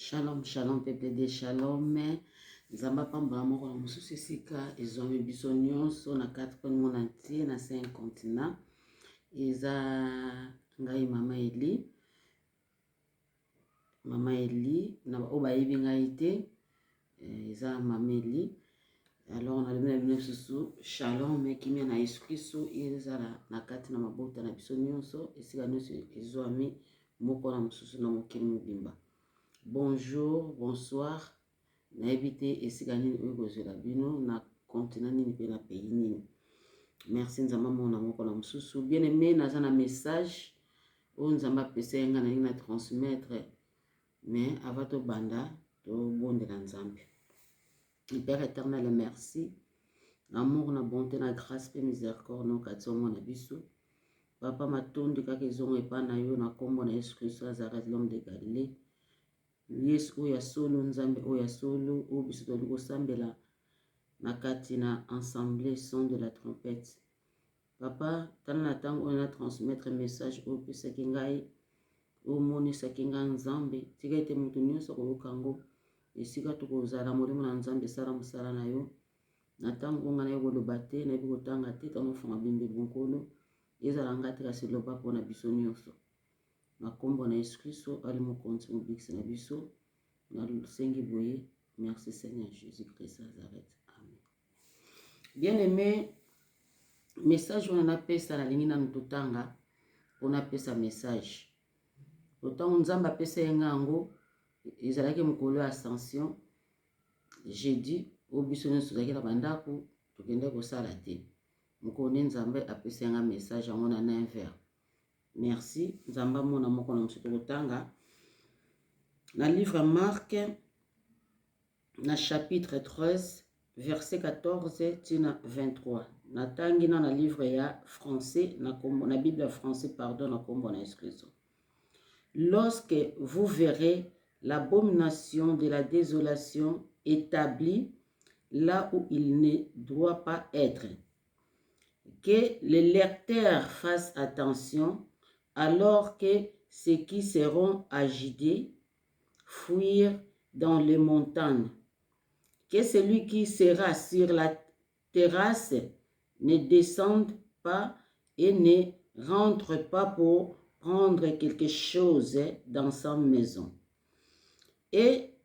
Shalom, shalom, peuple de shalom. Nzamba pamba moko na mususu esika ezwami biso nyonso na 4 monde entier na 5 continents. Eza ngai Mama Eli na o bayebi ngai te. Eza Mama Eli. Alors on a le même susu shalom kimia na Yesu ezala na kati na mabota na biso nyonso esika nyonso ezwami moko na mususu na mokili mobimba. Bonjour, bonsoir. Na évité esika nini oyo kozela bino na continent nini pe na pays nini. Merci nzamba mona moko na mususu. Bien aimé naza na message o nzamba pesa nga na transmettre mais avant to banda to bondela nzambe. Père éternel, merci. Amour na bonté na grâce et miséricorde no katsomo na biso. Papa matondi kaka ezongo epa na yo na kombo na Yesu Christ Nazareth l'homme de Galilée. Yesu oya solo nzambe oya solo o biso to kosambela na kati na ensemble son de la trompette. Papa tana na tango on a transmettre message o pesa kingai o moni sakinga nzambe tika ete mutu nyonso ko kango esika to kozala molimo na nzambe sala musala na yo na tango ngana yo koloba te na yebi kotanga te tano funga bimbe bonkolo ezala ngati kasi loba pona biso nyonso na kombo na Yesu Kristo ali mokonzi mobikisi na biso na sengi boye. Merci Seigneur Jésus-Christ Nazareth. Amen. Bien aimé, message on a pesa na lingi na ntutanga on a pesa message autant nzamba pesa yango ezalaki mokolo ya ascension jeudi o biso nyonso tozalaki na bandako tokende kosala te mokolo nzambe apesa yanga message yango na 9h. Merci nzamba mona moko na musu tokotanga na livre Marc na chapitre 13 verset 14 tina 23 na tangi na livre ya français na Bible français pardon na kombo na Jésus. Lorsque vous verrez l'abomination de la désolation établie là où il ne doit pas être, que les lecteurs fassent attention alors que ceux qui seront agités fuir dans les montagnes, que celui qui sera sur la terrasse ne descende pas et ne rentre pas pour prendre quelque chose dans sa maison, et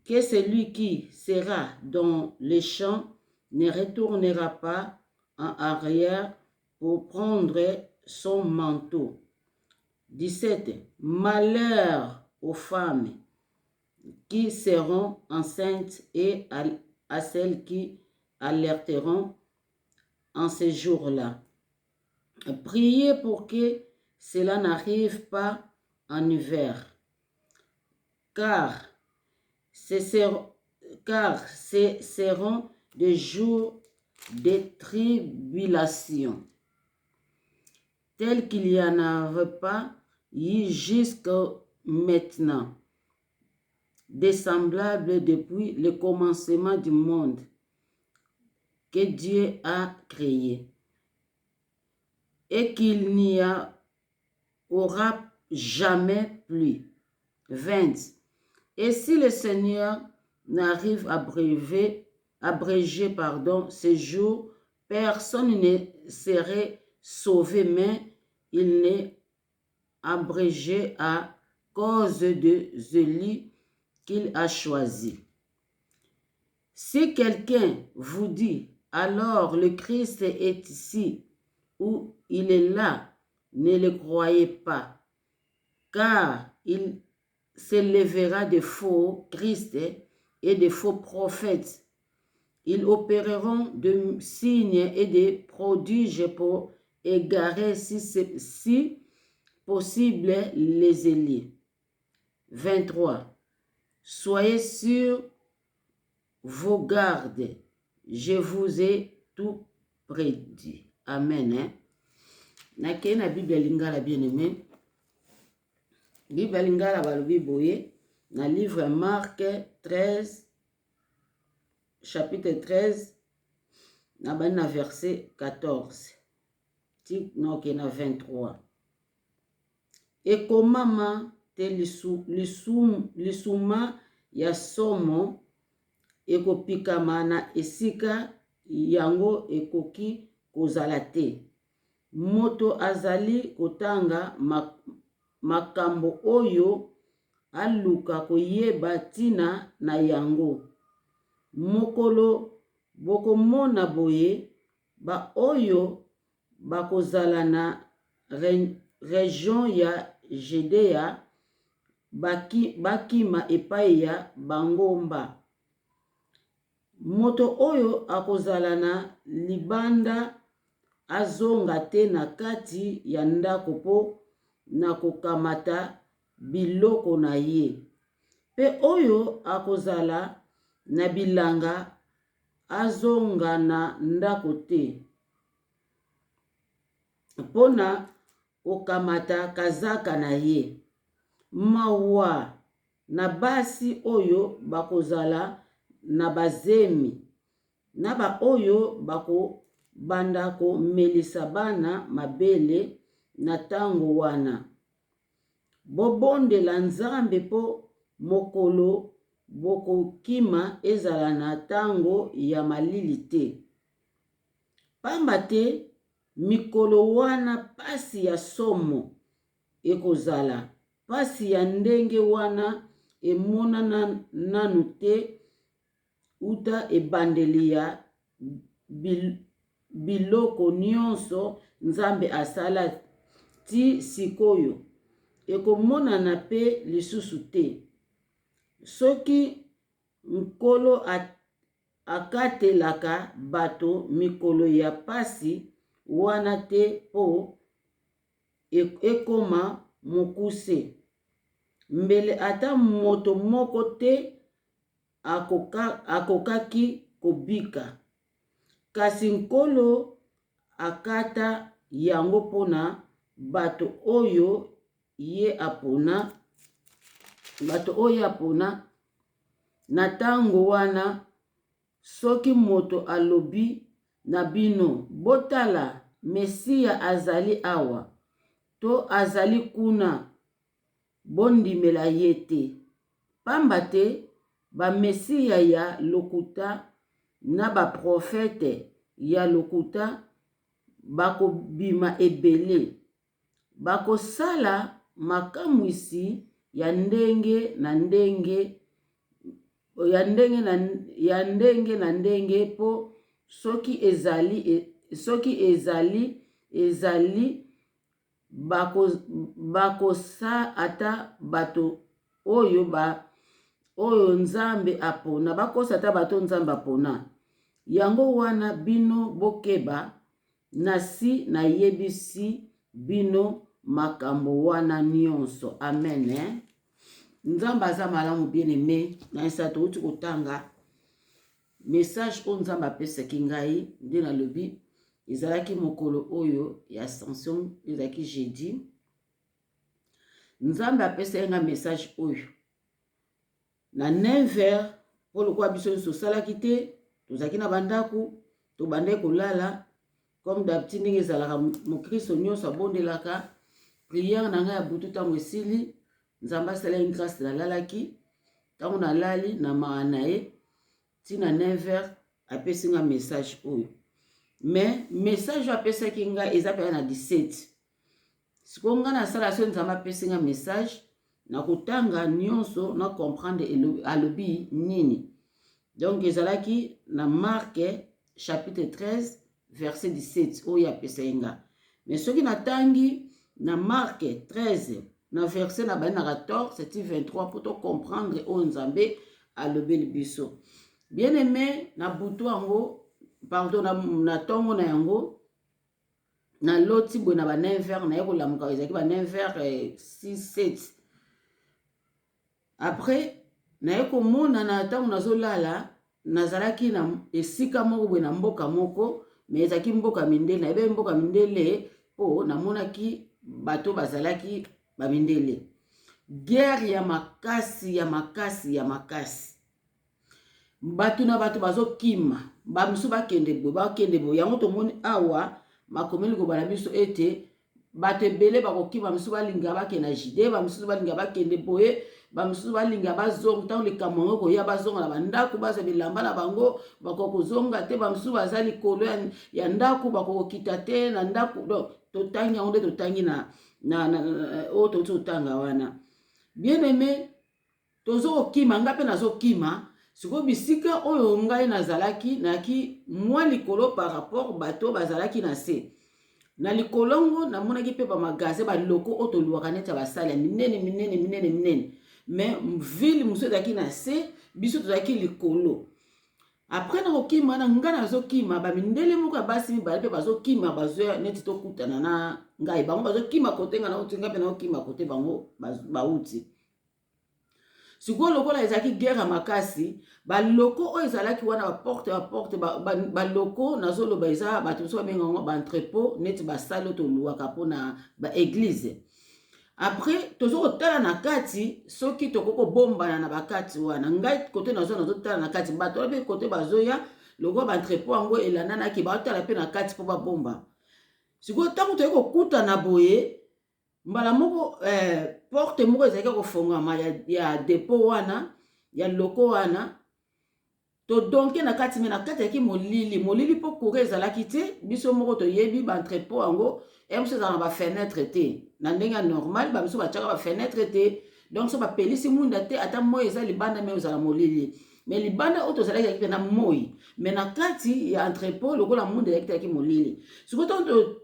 que celui qui sera dans les champs ne retournera pas en arrière pour prendre son manteau. 17. Malheur aux femmes qui seront enceintes et à celles qui alerteront en ces jours-là. Priez pour que cela n'arrive pas en hiver, car ce seront des jours de tribulation, tels qu'il n'y en avait pas eu jusqu'à maintenant, des semblables depuis le commencement du monde que Dieu a créé, et qu'il n'y aura jamais plus. 20. Et si le Seigneur n'arrive à abréger ces jours, personne ne serait sauvé, mais il n'est abrégé à cause de celui qu'il a choisi. Si quelqu'un vous dit, alors le Christ est ici, ou il est là, ne le croyez pas, car il s'élèvera de faux Christ et de faux prophètes. Ils opéreront de signes et de prodiges pour égarer si possible les élus. 23. Soyez sur vos gardes, je vous ai tout prédit. Amen. Nake na Bible lingala bien-aimé. Bible lingala balobi boye na livre Marc 13 chapitre 13 na bana verset 14 ti noke na 23. Et comment te lisuma ya somo ekopikama na esika yango ekoki kozala te. Moto azali kotanga makambo oyo aluka koyeba tina na yango. Mokolo bokomona boye ba oyo bakozala na region ya Judea bakima epai ya bangomba. Moto oyo akozala na libanda azonga te na kati ya ndako po na kokamata biloko na ye. Pe oyo akozala na bilanga azonga na ndako te pona kokamata kazaka na ye. Mawa na basi oyo bakozala na bazemi na ba oyo bakobanda komelisa bana mabele na tango wana. Bobondela Nzambe po mokolo bokokima ezala na tango ya malili te. Pamba te mikolo wana pasi ya somo ekozala. Pasi ya ndenge wana emonana nanu te uta ebandeli ya biloko nyonso Nzambe asala ti sikoyo. Ekomonana pe lisusu te. Soki nkolo akatelaka bato mikolo ya pasi wana te po ekoma mokuse. Mbele ata moto moko te akokaki kobika. Kasi nkolo akata yango pona bato oyo ye apona. Bato oyo apona na tango wana. Soki moto alobi na bino botala Mesia azali awa to azali kuna, bondimela ye te. Pamba te ba Mesia ya lokuta na ba profete ya lokuta bakobima ebele. Bakosala makamwisi ya ndenge na ndenge na ndenge po soki ezali bakosa ata bato oyo Nzambe apona. Bakosa ata bato Nzambe apona. Yango wana bino bokeba nasi na yebisi bino makambo wana nyonso. Amen. Nzambe aza malamu bien-aimé. Na esato uti kotanga message o Nzambe apesaki ngai nde nalobi ezalaki mokolo oyo ya Ascension, ezalaki jeudi. Nzambe apesaki ngai message oyo na 9h po lokwa biso nyonso salaki te. Tozalaki na bandako tobandaki kolala comme d'habitude ndenge ezalaka mokristo nyonso abondelaka. Prière na ngai ya butu ntango esili Nzambe asalaki grâce nalalaki. Ntango nalali na maa na ye tina 9h apesi nga message oyo. Mais message apesaki ngai eza pe na 17. Siko nga nasala so Nzambe apesi nga message na kotanga nyonso na comprendre alobi nini. Donc ezalaki na Marque chapitre 13 verset 17 oyo apesaki nga. Mais soki natangi na Marque 13 na verset na bani na 14 c'est 23 pour to comprendre o Nzambe alobi biso. Bien-aimé na butu ango pardon na tongo na yango na loti bo na ba 9h na yeko lamuka ezaki ba 9h 6 7. Après na yeko mona na tango nazolala nazalaki na esika moko bo na mboka moko mais ezaki mboka mindele na ebe mboka mindele po namonaki bato bazalaki ba mindele. Guerre ya makasi ya makasi ya makasi. Bato na bato bazokima ba musu bakende bo yango tomoni awa makomeli ko bana biso ete bato ebele bakokima bamisusu balinga bakende na jide bamisusu balinga bakende boye bamisusu balinga bazonga ntango likambo yango koya bazonga na bandako bazwa bilamba na bango bakokozonga te bamisusu baza likolo ya ndako bakokokita te na ndako donc totangi yango nde totangi oyo tozi kotanga wana bien aimé tozokokima nga mpe nazokima sikoyo bisika oyo ngai nazalaki nayaki mwa likolo par rapport bato bazalaki na se na likolongo namonaki mpe bamagaze baloko oyo toluwaka neti ya basale ya minene mais ville mosusu ezalaki na se biso tozalaki likolo après nakokima wana nga nazokima bamindele moko ya basi mibale mpe bazokima bazoya neti tokutana na ngai bango bazokima kote nga nauti nga mpe nakokima kote bango bauti sikoyo lokola ezalaki guerre makasi baloko oyo ezalaki wana baporte baloko nazoloba eza bato mosusu babenga yango baentrepôt neti basale oyo toluwaka mpona baeglize après tozokotala na kati soki tokokobombana na bakati wana ngai kote nazotala na kati bato wana mpe kote bazoya lokola baentrepôt yango elandanaki baotala mpe na kati mpo babomba sikoyo ntango toyei kokutana boye mbala moko porte moko ezalaki kofongama ya depot wana ya loko wana todonke na kati me na kati yaki molili mpo courant ezalaki te biso moko toyebi baentrepôt yango mosusu ezala na bafenetre te na ndenge normal bamiso batiaka bafenetre te donc so bapelisi munda te ata moi eza libanda me ozala molili mais libanda oyo tozalaki yaki mpe na moi mais na kati ya entrepôt lokola munda ezalaki te yaki molili sikoyo ntango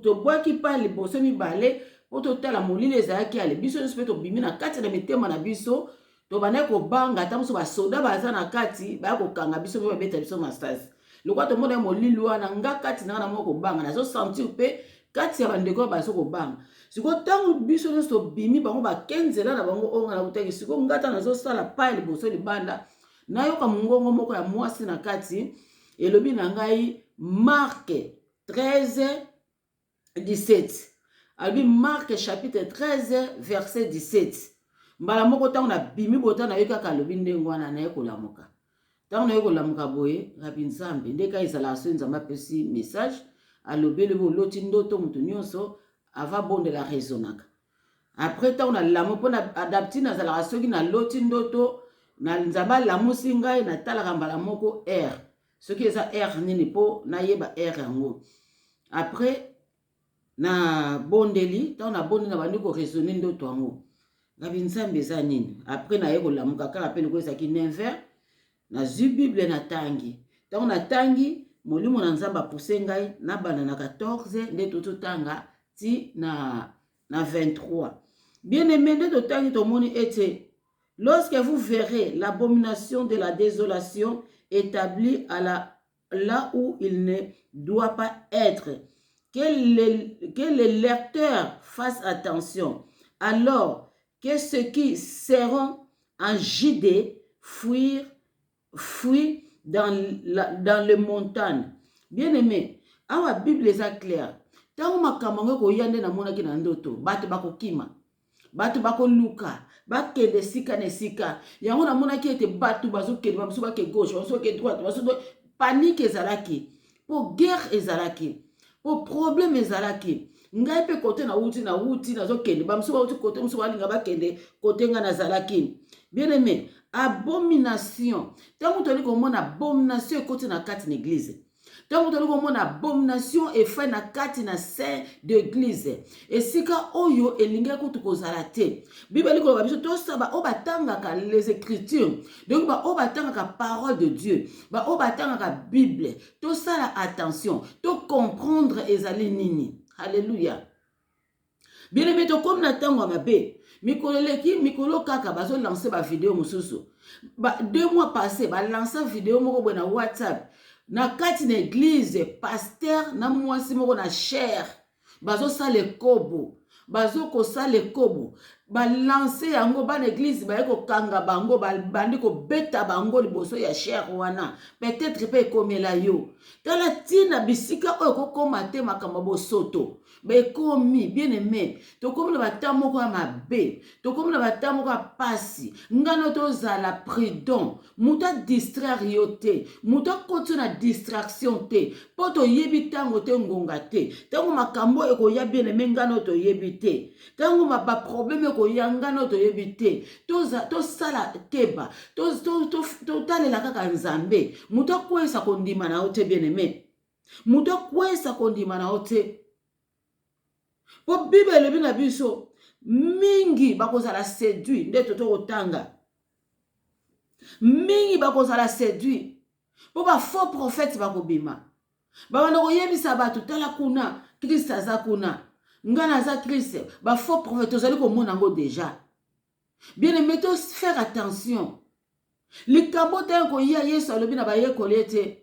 tobwaki pa liboso mibale po totala molili ezalaki ale biso nyonso mpe tobimi na kati na mitema na biso tobandaki kobanga ata mosusu basoda baza na kati baya kokanga biso mpe babeta biso masasi lokola tomona molili wana nga kati nanga na moko kobanga nazosentir mpe kati ya bandeko bazo kobanga sikoyo ntango biso nyonso tobimi bango bakenzela na bango onga na kutaki sikoyo nga ntango nazosala pa liboso libanda nayoka mongongo moko ya mwasi na kati elobi na ngai Marque 13:17 alobi Marque chapitre 13 verset 17 mbala moko ntango nabimi bota nayoki kaka alobi ndenge wana naye kolamuka ntango naye kolamuka boye rabi nzambe ndeka ezalaka so nzambe apesi message alobi elobi oloti ndoto moto nyonso ava bondela rezonaka après ntango nalamu mpo na adapti nazalaka soki naloti ndoto na nzambe alamusi ngai natalaka mbala moko r soki eza r nini mpo nayeba r yango après na bondeli ntango na bondeli na bandi koresone ndoto yango rabi nzambe eza nini après naye kolamuka kaka mpe loko ezalaki 9h nazwi bible natangi ntango natangi molimo na nzambe apuse ngai nabanda na 14 nde tototanga ti na 23 bien aimé nde totangi tomoni ete lorsque vous verrez l'abomination de la désolation établie là où il ne doit pas être, que les lecteurs fassent attention, alors que ceux qui seront en Judée fuient dans les montagnes. Bien aimé, awa Bible est claire. Tango makambo koyande na monaki na ndoto, bato bakokima, bato bakoluka, bakende sika na sika. Yango na monaki ete bato bazokende bamusu bake gauche, bamusu bake droite, bamusu panique ezalaki, po guerre ezalaki, po problème ezalaki. Ngai pe kote na wuti nazokende, bamusu bauti kote musu balinga bakende kote nga nazalaki. Bien aimé, abomination. Tango toli komona abomination ekote na kati na église. Tango toli komona abomination efai na kati na sein d'église. Esika oyo elinga kutu kozala te. Bible koloba biso to saba o batangaka les écritures. Donc ba o batangaka parole de Dieu. Ba o batangaka Bible. To sala attention, to comprendre ezali nini. Alléluia. Bien aimé to comme na tango mabe. Mikolo kaka bazo lancer ba vidéo mususu. 2 mois passés ba lancer vidéo moko na WhatsApp. Na kati na église pasteur na mwasi moko na cher bazo sala kobo. Bazo ko sala kobo. balance yango bana église baye kokanga bango bandi kobeta bango liboso ya cher wana peut-être pe ekomela yo tala tina bisika oyo kokoma te makambo bosoto bekomi bien aimé tokomi na bata moko ya mabe tokomi na bata moko ya pasi ngano tozala prudent mutu adistraire yo te mutu akoti na distraction te mpo toyebi ntango te ngonga te ntango makambo ekoya bien aimé ngano toyebi te ntango baproblème ekoya ngano toyebi te tosala keba totalela kaka nzambe mutu akwesa kondima na yo te bien aimé mutu akwesa kondima na yo te po bible elobi na biso mingi bakozala séduit nde totokotanga mingi bakozala séduit po bafaux prophète bakobima babanda koyebisa bato tala kuna Kristo aza kuna ngana aza Kristo bafaux prophète tozali komona yango déjà bien aimé to faire attention likambo te koya Yesu alobi na bayekoli ete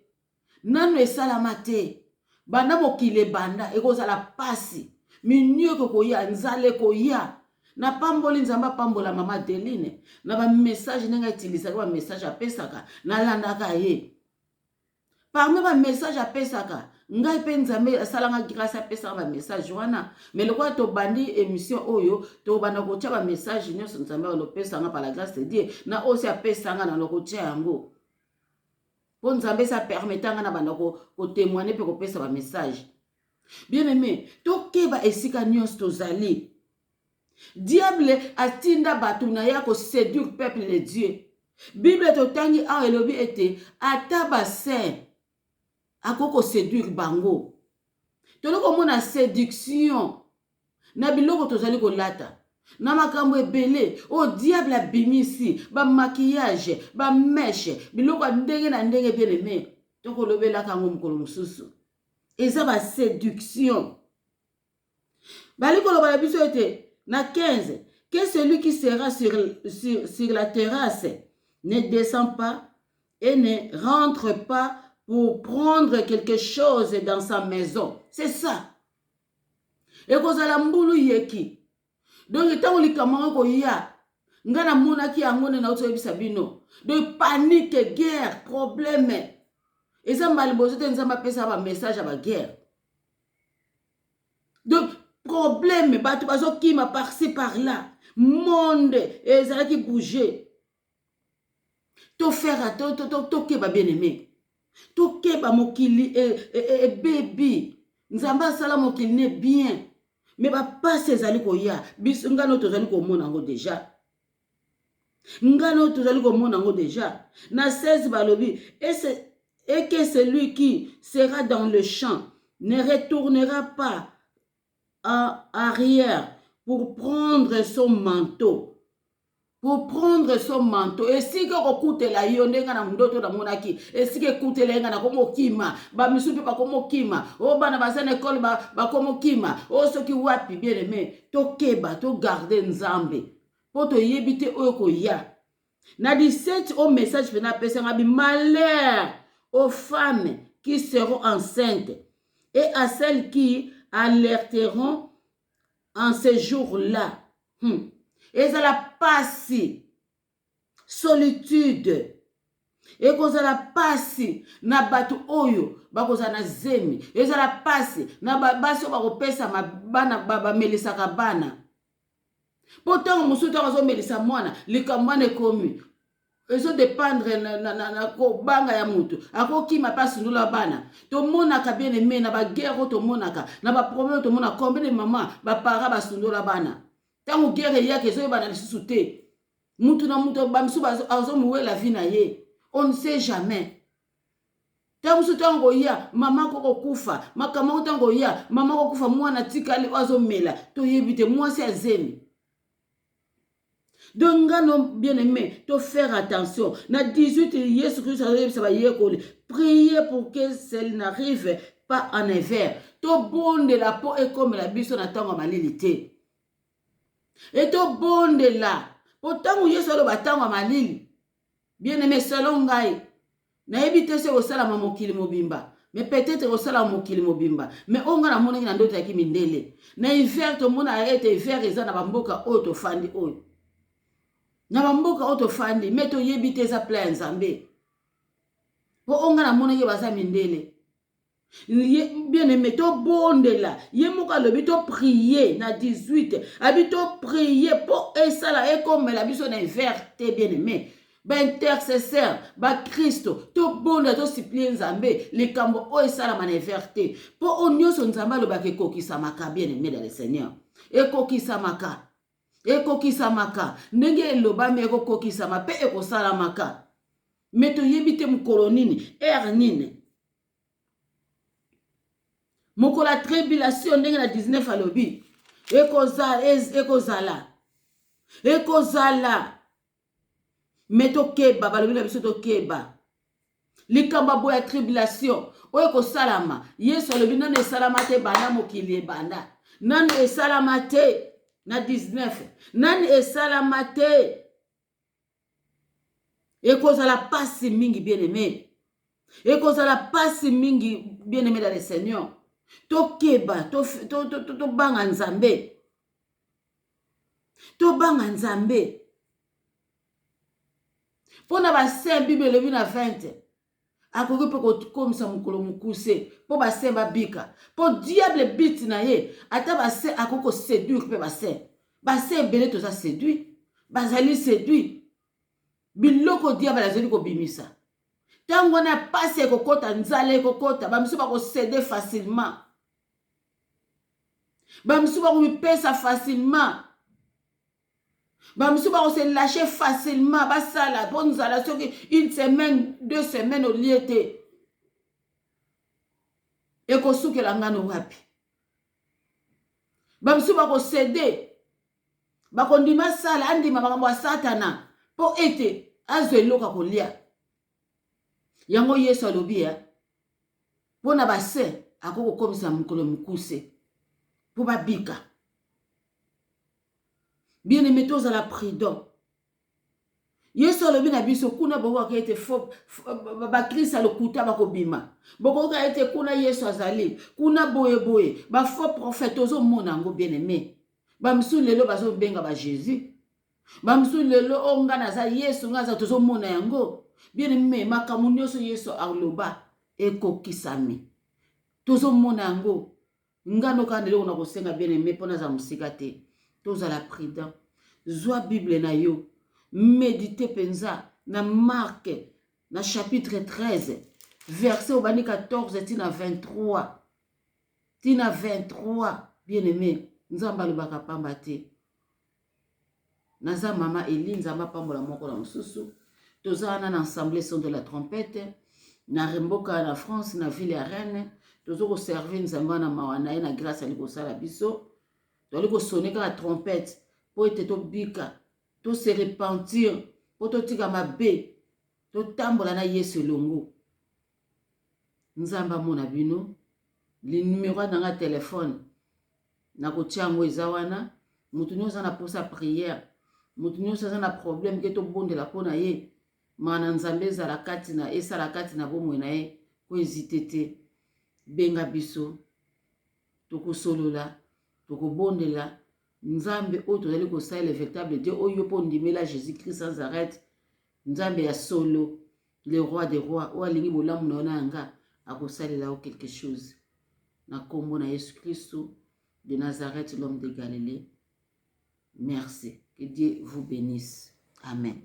nanu esalama te banda mokili ebanda ekozala pasi minio kokoya nzale koya na pamboli nzambe apambola mama Deline na ba message nenga utilisaka ba message apesaka na landaka ye parmi ba message apesaka ngai pe nzambe asalanga grâce apesaka ba message wana mais lokwa to bandi émission oyo to banda kotia ba message nyonso nzambe alopesanga par la grâce de Dieu na osi apesanga na lokotia yango po nzambe sa permetanga na banda ko témoigner pe ko pesa ba message. Bien aimé, tokeba esika nyonso tozali. Diable atinda batu na ya ko séduire peuple de Dieu. Bible totangi a elobi ete ataba saint akoko séduire bango. Toloko mona séduction na biloko tozali ko lata. Na makambo ebele o diable abimisi ba maquillage ba mèche biloko ndenge na ndenge bien aimé. Toko lobela kango mukolo mususu. Et ça va séduction. Balikolo balabiso ete na 15 que celui qui sera sur la terrasse ne descend pas et ne rentre pas pour prendre quelque chose dans sa maison. C'est ça. Et kozala mbulu yeki. Donc tant likamanga ko ya ngana mona ki angone na otoyebisa bino. De panique, guerre, problème. Et ça m'a liboso te nzamba pesa ba message à ba guerre. Donc problème bato bazo kima par-ci par-là. Monde et ça qui bouger. To faire to keba bien aimé. To keba mokili et baby. Nzamba sala mokili ne bien. Mais ba passe ezali ko ya biso ngano tozali ko mona ngo déjà. Ngano tozali ko mona ngo déjà. Na 16 balobi et que celui qui sera dans le champ ne retournera pas en arrière pour prendre son manteau. Pour prendre son manteau. Et si que écoute la yondenga na mdoto na monaki, et si que écoute la na komo kima, ba misupe pa komo kima, o bana basane école ba komo kima, o ce qui wapi bien aimé, to keba, to garder nzambe. Po to yebite oyoko ya. Na 17 au message pena pesa ngabi malheur aux femmes qui seront enceintes et à celles qui alerteront en ces jours-là. Et ça la passe, solitude. Et qu'on ça la passe, na batu oyo, bako ça na zemi. Et ça la passe, na baso bako pesa ma bana baba melisa kabana. Pourtant, musuto kazo melisa mwana, likamwane komi. Eso dépendre na ko banga ya mutu ako kima pasi ndula bana to mona ka bien aimé na ba guerre to mona ka na ba problème to mona combien de maman ba para ba sundula bana tango guerre yake so bana lisusu te mutu na mutu ba msu ba azo muwe la vie na ye on ne sait jamais tango so tango ya mama ko kufa makama tango ya mama ko kufa mwana tikali azo mela to yebite mwasi azemi. Donc, bien aimé, to faire attention. Na 18, Jésus Christ a dit, priez pour que celle n'arrive pas en hiver. To bon de la peau est comme la bise on attend en malilité. Et to bon de la. Pourtant, Jésus a dit, en malil. Bien aimé, selon Gaï. Na ebite se osala mamokili mobimba. mais peut-être osala mokili mobimba mais onga na monaki na ndoto yaki mindele na hiver to mona ete hiver eza na bamboka oyo tofandi oyo na bamboka oyo tofandi me toyebi te eza pla ya nzambe po onga na monaki baza mindele bien aimé to bondela ye moko alobi to prier na 18 abi to prier po esala ekomela biso na hiver te bien aimé baintercesseur bakristo tobonda tosiplie nzambe likambo oyo esalama na hiver te mpo oyo nyonso nzambe alobaka ekokisamaka bien aimé dans le seigneur ekokisamaka ndenge elobami ekokokisama mpe ekosalamaka me toyebi te mokolo nini ere nini mokolo ya tribulation ndenge na 19 alobi ekozala me tokeba balobi na biso tokeba likambo boye ya tribulation oyo ekosalama yesu alobi nano esalama te banda mokili ebanda nano esalama te na 19 nano esalama te ekozala pasi mingi bien aimé ekozala pasi mingi bien aimé dans le seigneur tokeba tobanga nzambe mpona basin bible elobi na 20 akoki mpe kokomisa mokolo mokuse mpo basin babika mpo diable biti na ye ata basin akoki koséduire mpe basin ebele toza séduit bazali séduit biloko diable azali kobimisa ntango wana pasi ekokota nzala ekokota bamisu bakosede facilement bamisu bakomipesa facilement bamisu bakose lâcher facilement basala mpo nzala soki une semaine 2 semaines olie te ekosukela ngano wapi bamisu bakosede bakondima sala andima makambo ya satana mpo ete azwa eloko kolia yango yesu alobi mpo na basin akoki kokomisa mokolo mokuse mpo babika bien aimé tozala prudent yesu alobi na biso kuna bokokaka ete bakristo lokuta bakobima bokokaka ete kuna yesu azali kuna boyeboye bafaux prophète tozomona yango bien aimé bamisu lelo bazobenga bajésus bamisu lelo oyo nga naza yesu nga aza tozomona yango bien aimé makambo nyonso yesu aloba ekokisami tozomona yango ngano kaka ndeloko na kosenga bien aimé mpo naza mosika te tozala prudent zwa bible na yo médite penza na Marc na chapitre 13 verset obani 14 tina 23 bien aimé nzambe alobaka pamba te naza mama Eli nzambe apambola moko na mosusu toza wana na ensemble son de la trompette na remboka na France na ville ya Rennes tozo ko servir nzambe wana mawana ye na grâce ali kosala biso toli kosone kaka trompette po ete tobika to se repentir po totika mabe totambola na Yesu elongo nzambe amona bino li numéro na telefone na kotia yango eza wana mutu nyonso na posa prière mutu nyonso aza na problème ke tobondela mpona ye mana nzambe ezala kati na esala kati na bomoi na ye ko hésite te benga biso tokosolola tokobondela nzambe oyo tozali kosala le véritable Dieu oyo mpo ndimela Jésus-Christ sans arrêt nzambe ya solo le roi des rois oyo alingi bolamu na yo na yanga akosalela yo quelque chose na kombo na Yesu Christo de Nazareth l'homme de Galilée. Merci. Que Dieu vous bénisse. Amen.